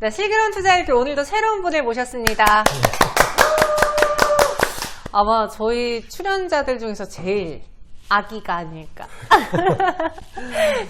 네, 슬기로운 투자일길 오늘도 새로운 분을 모셨습니다. 아마 저희 출연자들 중에서 제일 아기가 아닐까.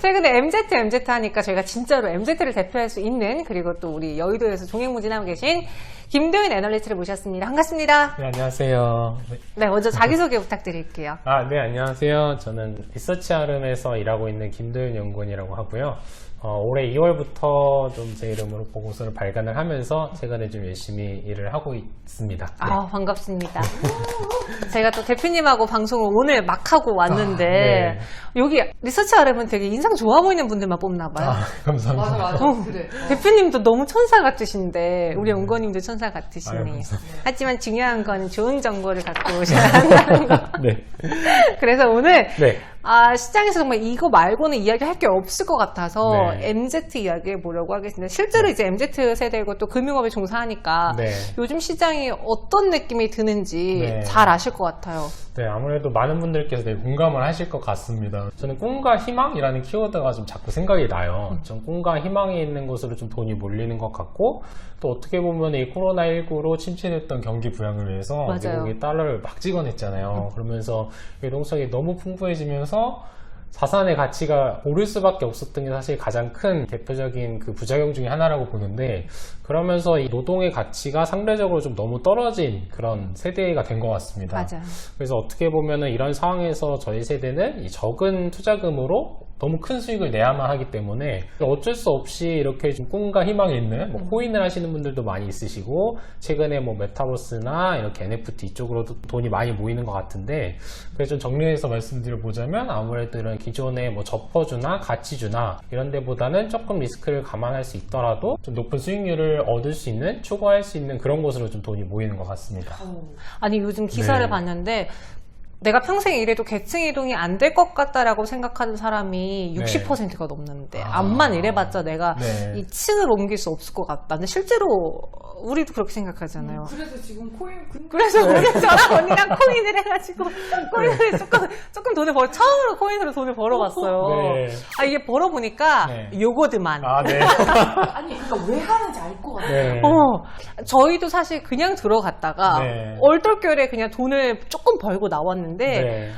최근에 MZ 하니까 저희가 진짜로 MZ를 대표할 수 있는, 그리고 또 우리 여의도에서 종횡무진하고 계신 김도윤 애널리스트를 모셨습니다. 반갑습니다. 네, 안녕하세요. 네, 먼저 자기소개 부탁드릴게요. 네, 안녕하세요. 저는 리서치 아름에서 일하고 있는 김도윤 연구원이라고 하고요. 올해 2월부터 좀 제 이름으로 보고서를 발간을 하면서 최근에 좀 열심히 일을 하고 있습니다. 네. 반갑습니다. 제가 또 대표님하고 방송을 오늘 막 하고 왔는데, 네. 여기 리서치 아름은 되게 인상 좋아 보이는 분들만 뽑나 봐요. 감사합니다. 맞아. 그래. 대표님도 너무 천사 같으신데 우리 연구원님도 천사 같으시네. 감사합니다. 하지만 중요한 건 좋은 정보를 갖고 오셔야 한다는 거. 네. 그래서 오늘 네. 시장에서 정말 이거 말고는 이야기할 게 없을 것 같아서 네. MZ 이야기해 보려고 하겠습니다. 실제로 이제 MZ 세대고 또 금융업에 종사하니까 네. 요즘 시장이 어떤 느낌이 드는지 네. 잘 아실 것 같아요. 네, 아무래도 많은 분들께서 되게 공감을 하실 것 같습니다. 저는 꿈과 희망이라는 키워드가 좀 자꾸 생각이 나요. 전 꿈과 희망이 있는 곳으로 좀 돈이 몰리는 것 같고, 또 어떻게 보면 이 코로나19로 침체됐던 경기 부양을 위해서 맞아요. 미국이 달러를 막 찍어냈잖아요. 그러면서 유동성이 너무 풍부해지면서 자산의 가치가 오를 수밖에 없었던 게 사실 가장 큰 대표적인 그 부작용 중에 하나라고 보는데, 그러면서 이 노동의 가치가 상대적으로 좀 너무 떨어진 그런 세대가 된 것 같습니다. 맞아요. 그래서 어떻게 보면은 이런 상황에서 저희 세대는 이 적은 투자금으로 너무 큰 수익을 내야만 하기 때문에 어쩔 수 없이 이렇게 좀 꿈과 희망이 있는 뭐 코인을 하시는 분들도 많이 있으시고, 최근에 뭐 메타버스나 이렇게 NFT 이쪽으로도 돈이 많이 모이는 것 같은데, 그래서 좀 정리해서 말씀드려보자면 아무래도 이런 기존의 뭐 저퍼주나 가치주나 이런 데보다는 조금 리스크를 감안할 수 있더라도 좀 높은 수익률을 얻을 수 있는, 추구할 수 있는 그런 곳으로 좀 돈이 모이는 것 같습니다. 아니 요즘 기사를 네. 봤는데 내가 평생 일해도 계층 이동이 안 될 것 같다라고 생각하는 사람이 60%가 넘는데, 암만 일해봤자 내가 네. 이 층을 옮길 수 없을 것 같다. 근데 실제로 우리도 그렇게 생각하잖아요. 그래서 지금 코인 그래서 오늘 저랑 언니랑 코인을 해가지고 코인을 조금 돈을 처음으로 코인으로 돈을 벌어봤어요. 네. 이게 벌어보니까 네. 요거드만. 네. 아니 그러니까 왜 하는지 알 것 같아. 네. 저희도 사실 그냥 들어갔다가 네. 얼떨결에 그냥 돈을 조금 벌고 나왔는데, 네.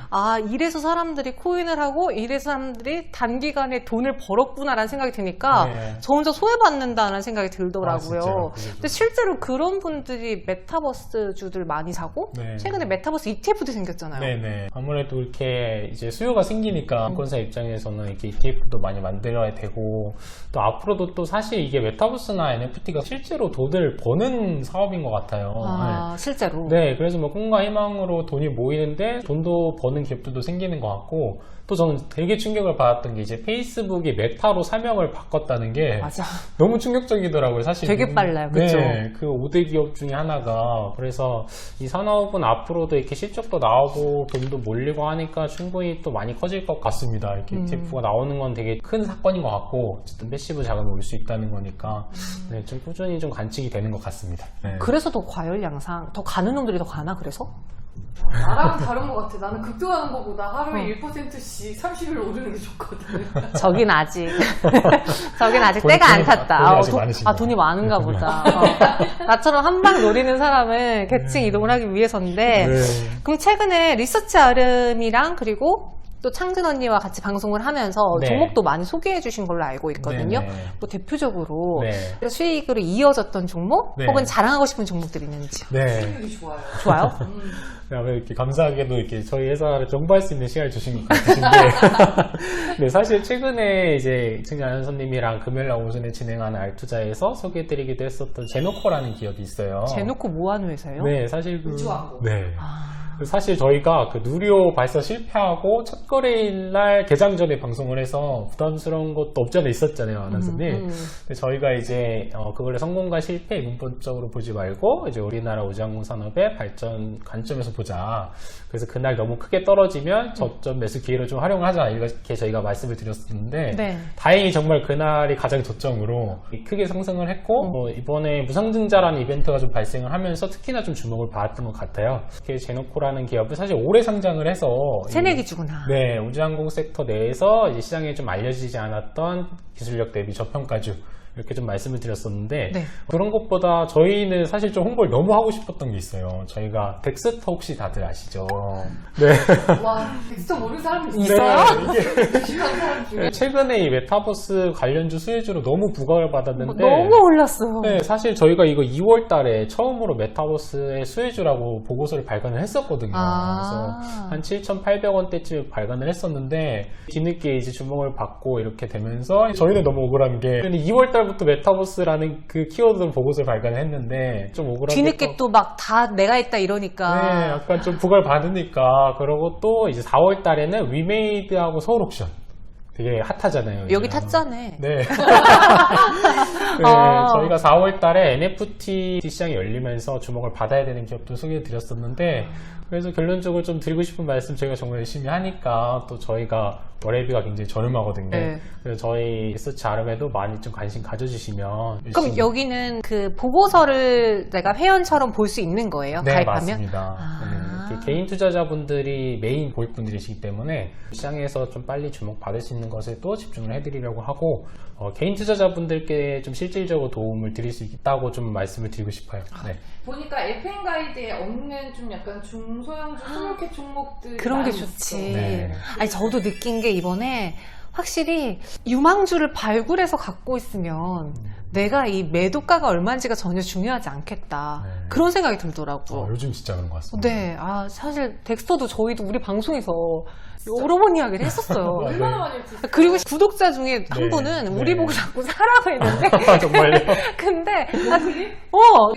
이래서 사람들이 코인을 하고 이래서 사람들이 단기간에 돈을 벌었구나라는 생각이 드니까 네. 저 혼자 소외받는다는 생각이 들더라고요. 진짜요? 근데 실제로 그런 분들이 메타버스 주들 많이 사고, 네. 최근에 메타버스 ETF도 생겼잖아요. 네네. 아무래도 이렇게 이제 수요가 생기니까 증권사 입장에서는 이렇게 ETF도 많이 만들어야 되고, 또 앞으로도 또 사실 이게 메타버스나 NFT가 실제로 돈을 버는 사업인 것 같아요. 실제로. 네, 그래서 뭐 꿈과 희망으로 돈이 모이는데 돈도 버는 기업들도 생기는 것 같고, 또 저는 되게 충격을 받았던 게 이제 페이스북이 메타로 사명을 바꿨다는 게 맞아. 너무 충격적이더라고요. 사실 되게 빨라요. 그쵸? 네, 그 5대 기업 중에 하나가. 그래서 이 산업은 앞으로도 이렇게 실적도 나오고 돈도 몰리고 하니까 충분히 또 많이 커질 것 같습니다. 이렇게 ETF가 나오는 건 되게 큰 사건인 것 같고, 어쨌든 패시브 자금이 올 수 있다는 거니까 네, 좀 꾸준히 좀 관측이 되는 것 같습니다. 네. 그래서 더 과열 양상, 더 가는 놈들이 더 가나 그래서? 나랑 다른 것 같아. 나는 급등하는 것보다 하루에 1%씩 30일 오르는 게 좋거든. 저긴 아직 돈이 때가 안 탔다. 돈이 아직 많으신가 돈이 많은가 보다. 나처럼 한 방 노리는 사람은 계층 이동을 하기 위해서인데, 네. 그럼 최근에 리서치 아름이랑 그리고 또 창진 언니와 같이 방송을 하면서 네. 종목도 많이 소개해 주신 걸로 알고 있거든요. 네네. 뭐 대표적으로 네. 수익으로 이어졌던 종목, 네. 혹은 자랑하고 싶은 종목들이 있는지. 네. 수익률이 좋아요. 좋아요? 이렇게 감사하게도 이렇게 저희 회사를 정보할 수 있는 시간을 주신 것 같으신데, 네, 사실 최근에 이제 승자 선님이랑 금요일날 오전에 진행하는 알투자에서 소개해드리기도 했었던 제노코라는 기업이 있어요. 제놓고 뭐 하는 회사예요? 네, 사실 우주왕국. 네. 사실 저희가 그 누리호 발사 실패하고 첫 거래일 날 개장 전에 방송을 해서 부담스러운 것도 없지 않아 있었잖아요, 아나운서님. 근데 저희가 이제 그걸 성공과 실패 문법적으로 보지 말고 이제 우리나라 우주항공 산업의 발전 관점에서 보자. 그래서 그날 너무 크게 떨어지면 저점 매수 기회를 좀 활용하자, 이렇게 저희가 말씀을 드렸었는데, 네. 다행히 정말 그날이 가장 저점으로 크게 상승을 했고, 이번에 무상증자라는 이벤트가 좀 발생을 하면서 특히나 좀 주목을 받았던 것 같아요. 특히 제노코라는 기업은 사실 올해 상장을 해서 새내기주구나. 네, 우주항공 섹터 내에서 이제 시장에 좀 알려지지 않았던 기술력 대비 저평가주 이렇게 좀 말씀을 드렸었는데 네. 그런 것보다 저희는 사실 좀 홍보를 너무 하고 싶었던 게 있어요. 저희가 덱스터 혹시 다들 아시죠? 네. 와, 덱스터 모르는 사람이 있어요? 무식한 사람 중에. 최근에 이 메타버스 관련주 수혜주로 너무 부각을 받았는데 너무 올랐어요. 네, 사실 저희가 이거 2월 달에 처음으로 메타버스의 수혜주라고 보고서를 발간을 했었거든요. 아. 그래서 한 7,800원대쯤 발간을 했었는데 뒤늦게 이제 주목을 받고 이렇게 되면서 저희는 너무 억울한 게 2월 달부터 메타버스라는 그 키워드 보고서를 발간을 했는데 좀 억울한 게 뒤늦게 또 막 다 내가 했다 네, 이러니까. 약간 좀 부각을 받으니까 그러고 또 이제 4월 달에는 위메이드하고 서울옥션 되게 핫하잖아요. 여기 요즘. 탔자네. 네. 네, 아. 저희가 4월 달에 NFT 시장이 열리면서 주목을 받아야 되는 기업도 소개해 드렸었는데, 그래서 결론적으로 좀 드리고 싶은 말씀 저희가 정말 열심히 하니까 또 저희가 월회비가 굉장히 저렴하거든요. 네. 그래서 저희 리서치 아름에도 많이 좀 관심 가져주시면. 그럼 열심히- 여기는 그 보고서를 내가 회원처럼 볼 수 있는 거예요? 네, 가입하면? 맞습니다. 아. 네, 이렇게 개인 투자자분들이 메인 고객분들이시기 때문에 시장에서 좀 빨리 주목받을 수 있는 것에 또 집중을 해드리려고 하고 개인 투자자분들께 좀 실질적으로 도움을 드릴 수 있다고 좀 말씀을 드리고 싶어요. 네. 보니까 FM 가이드에 없는 좀 약간 중소형주 스몰캡 종목들 그런 게 많이 좋지. 있어. 네. 아니, 저도 느낀 게 이번에 확실히 유망주를 발굴해서 갖고 있으면 내가 이 매도가가 얼마인지가 전혀 중요하지 않겠다. 네. 그런 생각이 들더라고. 요즘 진짜 그런 것 같습니다. 네, 사실 덱스터도 저희도 우리 방송에서 여러 번 이야기를 했었어요. 얼마나 많이 했었어요? 그리고 구독자 중에 한 네, 분은 네. 우리 보고 자꾸 사라고 했는데 정말요? 근데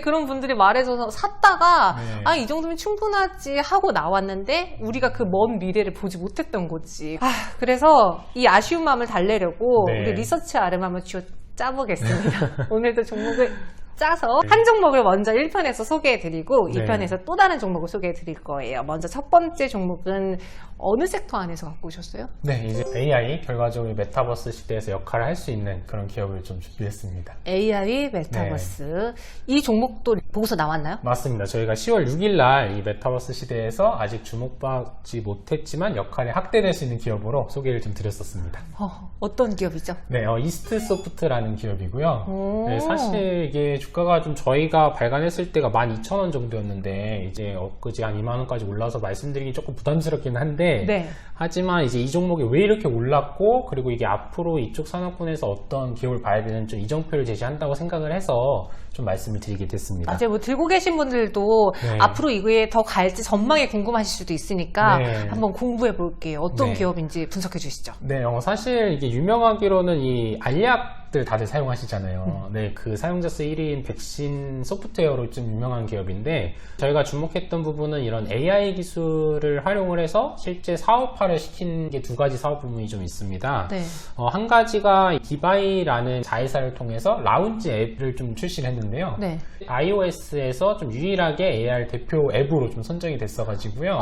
그런 분들이 말해줘서 샀다가 네. 이 정도면 충분하지 하고 나왔는데 우리가 그 먼 미래를 보지 못했던 거지. 그래서 이 아쉬운 마음을 달래려고 네. 우리 리서치 아름 한번 짜보겠습니다. 오늘도 종목을 짜서 한 종목을 먼저 1편에서 소개해드리고 네. 2편에서 또 다른 종목을 소개해드릴 거예요. 먼저 첫 번째 종목은 어느 섹터 안에서 갖고 오셨어요? 네, 이제 AI 결과적으로 메타버스 시대에서 역할을 할 수 있는 그런 기업을 좀 준비했습니다. AI 메타버스. 이 종목도 보고서 나왔나요? 맞습니다. 저희가 10월 6일 날 이 메타버스 시대에서 아직 주목받지 못했지만 역할이 확대될 수 있는 기업으로 소개를 좀 드렸었습니다. 어떤 기업이죠? 네, 이스트 소프트라는 기업이고요. 오. 네, 사실 이게 주가가 좀 저희가 발간했을 때가 12,000원 정도였는데 이제 엊그제 한 2만원까지 올라서 말씀드리기 조금 부담스럽긴 한데 네. 하지만 이제 이 종목이 왜 이렇게 올랐고 그리고 이게 앞으로 이쪽 산업군에서 어떤 기업을 봐야 되는 좀 이정표를 제시한다고 생각을 해서 좀 말씀을 드리게 됐습니다. 맞아요. 뭐 들고 계신 분들도 네. 앞으로 이거에 더 갈지 전망이 궁금하실 수도 있으니까 네. 한번 공부해 볼게요. 어떤 네. 기업인지 분석해 주시죠. 네, 사실 이게 유명하기로는 이 알약들 다들 사용하시잖아요. 네, 그 사용자 수 1위인 백신 소프트웨어로 좀 유명한 기업인데 저희가 주목했던 부분은 이런 AI 기술을 활용을 해서 실제 사업화를 시킨 게 두 가지 사업 부분이 좀 있습니다. 네. 한 가지가 디바이라는 자회사를 통해서 라운지 앱을 좀 출시를 했는데요. 네. iOS에서 좀 유일하게 AR 대표 앱으로 좀 선정이 됐어가지고요.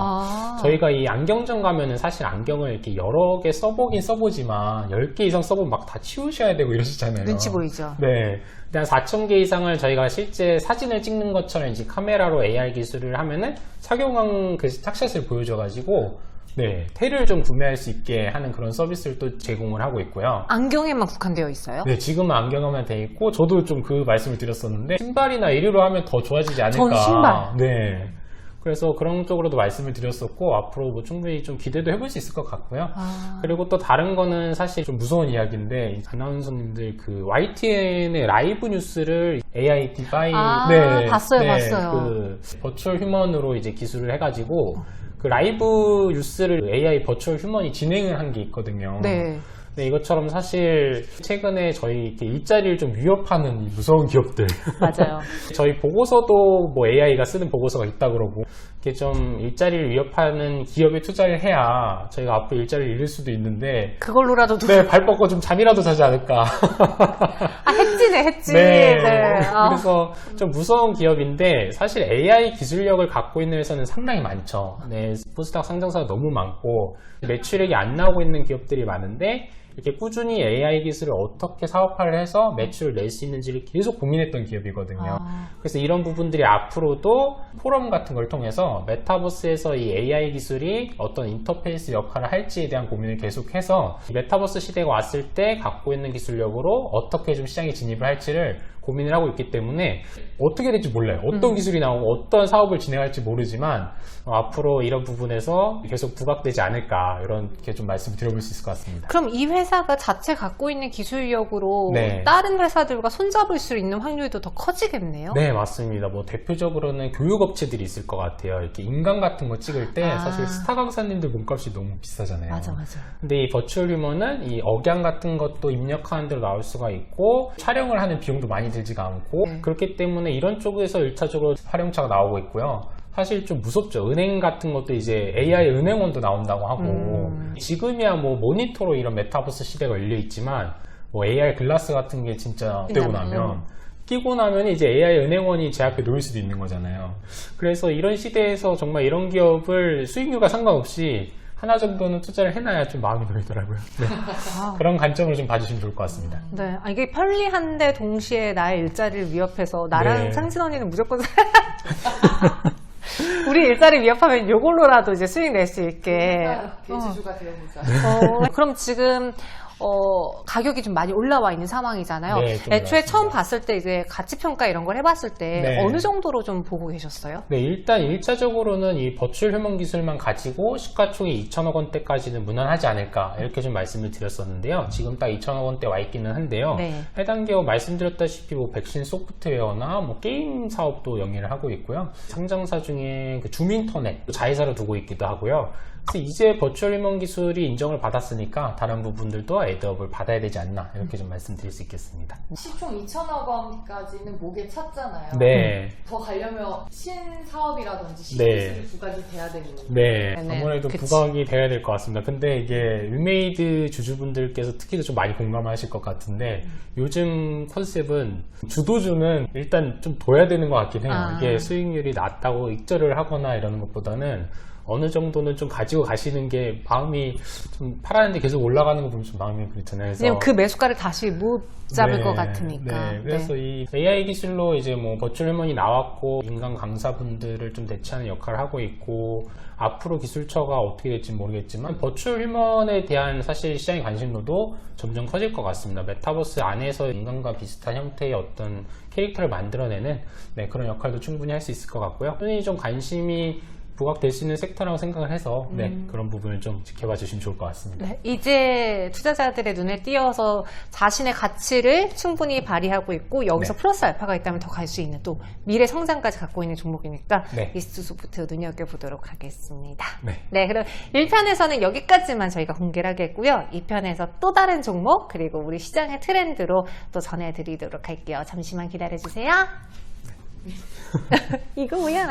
저희가 이 안경점 가면은 사실 안경을 이렇게 여러 개 써보긴 써보지만 10개 이상 써보면 막 다 치우셔야 되고 이러시잖아요. 눈치 보이죠. 네. 한 4,000개 이상을 저희가 실제 사진을 찍는 것처럼 이제 카메라로 AR 기술을 하면은 착용한 그 탁샷을 보여줘가지고 네, 테를 좀 구매할 수 있게 하는 그런 서비스를 또 제공을 하고 있고요. 안경에만 국한되어 있어요? 네, 지금은 안경화면 돼 있고 저도 좀 그 말씀을 드렸었는데 신발이나 이리로 하면 더 좋아지지 않을까. 전 신발. 네. 그래서 그런 쪽으로도 말씀을 드렸었고 앞으로 뭐 충분히 좀 기대도 해볼 수 있을 것 같고요. 그리고 또 다른 거는 사실 좀 무서운 이야기인데 아나운서님들 그 YTN의 라이브 뉴스를 AI 디바이 봤어요. 그 버추얼 휴먼으로 이제 기술을 해가지고 그 라이브 뉴스를 AI 버추얼 휴먼이 진행을 한 게 있거든요. 네. 네, 이것처럼 사실 최근에 저희 이렇게 일자리를 좀 위협하는 이 무서운 기업들. 맞아요. 저희 보고서도 뭐 AI가 쓰는 보고서가 있다 그러고 이렇게 좀 일자리를 위협하는 기업에 투자를 해야 저희가 앞으로 일자리를 잃을 수도 있는데 그걸로라도 네, 발 뻗고 좀 잠이라도 자지 않을까. 했지. 네. 아. 그래서 좀 무서운 기업인데 사실 AI 기술력을 갖고 있는 회사는 상당히 많죠. 네, 코스닥 상장사가 너무 많고 매출액이 안 나오고 있는 기업들이 많은데 이렇게 꾸준히 AI 기술을 어떻게 사업화를 해서 매출을 낼 수 있는지를 계속 고민했던 기업이거든요. 그래서 이런 부분들이 앞으로도 포럼 같은 걸 통해서 메타버스에서 이 AI 기술이 어떤 인터페이스 역할을 할지에 대한 고민을 계속해서 메타버스 시대가 왔을 때 갖고 있는 기술력으로 어떻게 좀 시장에 진입을 할지를 고민을 하고 있기 때문에 어떻게 될지 몰라요. 어떤 기술이 나오고 어떤 사업을 진행할지 모르지만 앞으로 이런 부분에서 계속 부각되지 않을까 이렇게 좀 말씀을 드려볼 수 있을 것 같습니다. 그럼 이 회사가 자체 갖고 있는 기술력으로 네. 다른 회사들과 손잡을 수 있는 확률도 더 커지겠네요? 네, 맞습니다. 뭐 대표적으로는 교육업체들이 있을 것 같아요. 이렇게 인강 같은 거 찍을 때 사실 스타 강사님들 몸값이 너무 비싸잖아요. 맞아. 근데 이 버추얼 휴먼은 이 억양 같은 것도 입력하는 대로 나올 수가 있고 촬영을 하는 비용도 많이 들지가 않고 그렇기 때문에 이런 쪽에서 1차적으로 활용차가 나오고 있고요. 사실 좀 무섭죠. 은행 같은 것도 이제 AI 은행원도 나온다고 하고 지금이야 뭐 모니터로 이런 메타버스 시대가 열려 있지만 뭐 AI 글라스 같은 게 진짜 되고 나면 끼고 나면 이제 AI 은행원이 제 앞에 놓일 수도 있는 거잖아요. 그래서 이런 시대에서 정말 이런 기업을 수익률과 상관없이 하나 정도는 투자를 해놔야 좀 마음이 놓이더라고요. 네. 그런 관점으로 좀 봐주시면 좋을 것 같습니다. 네. 이게 편리한데 동시에 나의 일자리를 위협해서 나랑 네. 상진 언니는 무조건 우리 일자리 위협하면 이걸로라도 이제 수익 낼 수 있게. 대주주가 되어보자. 그럼 지금 가격이 좀 많이 올라와 있는 상황이잖아요. 네, 좀 애초에 올라왔습니다. 처음 봤을 때 이제 가치 평가 이런 걸 해봤을 때 네. 어느 정도로 좀 보고 계셨어요? 네, 일단 1차적으로는 이 버추얼 휴먼 기술만 가지고 시가총액 2천억 원대까지는 무난하지 않을까 이렇게 좀 말씀을 드렸었는데요. 지금 딱 2천억 원대 와 있기는 한데요. 네. 해당 기업 말씀드렸다시피 뭐 백신 소프트웨어나 뭐 게임 사업도 영위를 하고 있고요. 상장사 중에 그 줌인터넷 자회사로 두고 있기도 하고요. 그래서 이제 버추얼 휴먼 기술이 인정을 받았으니까 다른 부분들도 에드업을 받아야 되지 않나 이렇게 좀 말씀드릴 수 있겠습니다. 시총 2천억 원까지는 목에 찼잖아요. 네. 더 가려면 신사업이라든지 네. 신기술이 부각이 돼야 되는 거예요. 네, 네, 아무래도 그치. 부각이 돼야 될 것 같습니다. 근데 이게 윈메이드 주주분들께서 특히 좀 많이 공감하실 것 같은데 요즘 컨셉은 주도주는 일단 좀 둬야 되는 것 같긴 해요. 이게 수익률이 낮다고 익절을 하거나 이러는 것보다는 어느 정도는 좀 가지고 가시는 게 마음이 좀 팔았는데 계속 올라가는 거 보면 좀 마음이 그렇잖아요. 그래서 왜냐면 그 매수가를 다시 못 잡을 네, 것 같으니까. 네, 그래서 이 AI 기술로 이제 뭐 버추얼 휴먼이 나왔고 인간 강사분들을 좀 대체하는 역할을 하고 있고 앞으로 기술처가 어떻게 될지 모르겠지만 버추얼 휴먼에 대한 사실 시장의 관심도도 점점 커질 것 같습니다. 메타버스 안에서 인간과 비슷한 형태의 어떤 캐릭터를 만들어내는 그런 역할도 충분히 할 수 있을 것 같고요. 꾸준히 좀 관심이 부각될 수 있는 섹터라고 생각을 해서 그런 부분을 좀 지켜봐 주시면 좋을 것 같습니다. 네, 이제 투자자들의 눈에 띄어서 자신의 가치를 충분히 발휘하고 있고 여기서 네. 플러스 알파가 있다면 더 갈 수 있는 또 미래 성장까지 갖고 있는 종목이니까 네. 이스트소프트 눈여겨보도록 하겠습니다. 네. 그럼 1편에서는 여기까지만 저희가 공개를 하겠고요. 2편에서 또 다른 종목 그리고 우리 시장의 트렌드로 또 전해드리도록 할게요. 잠시만 기다려주세요. 이거 뭐야?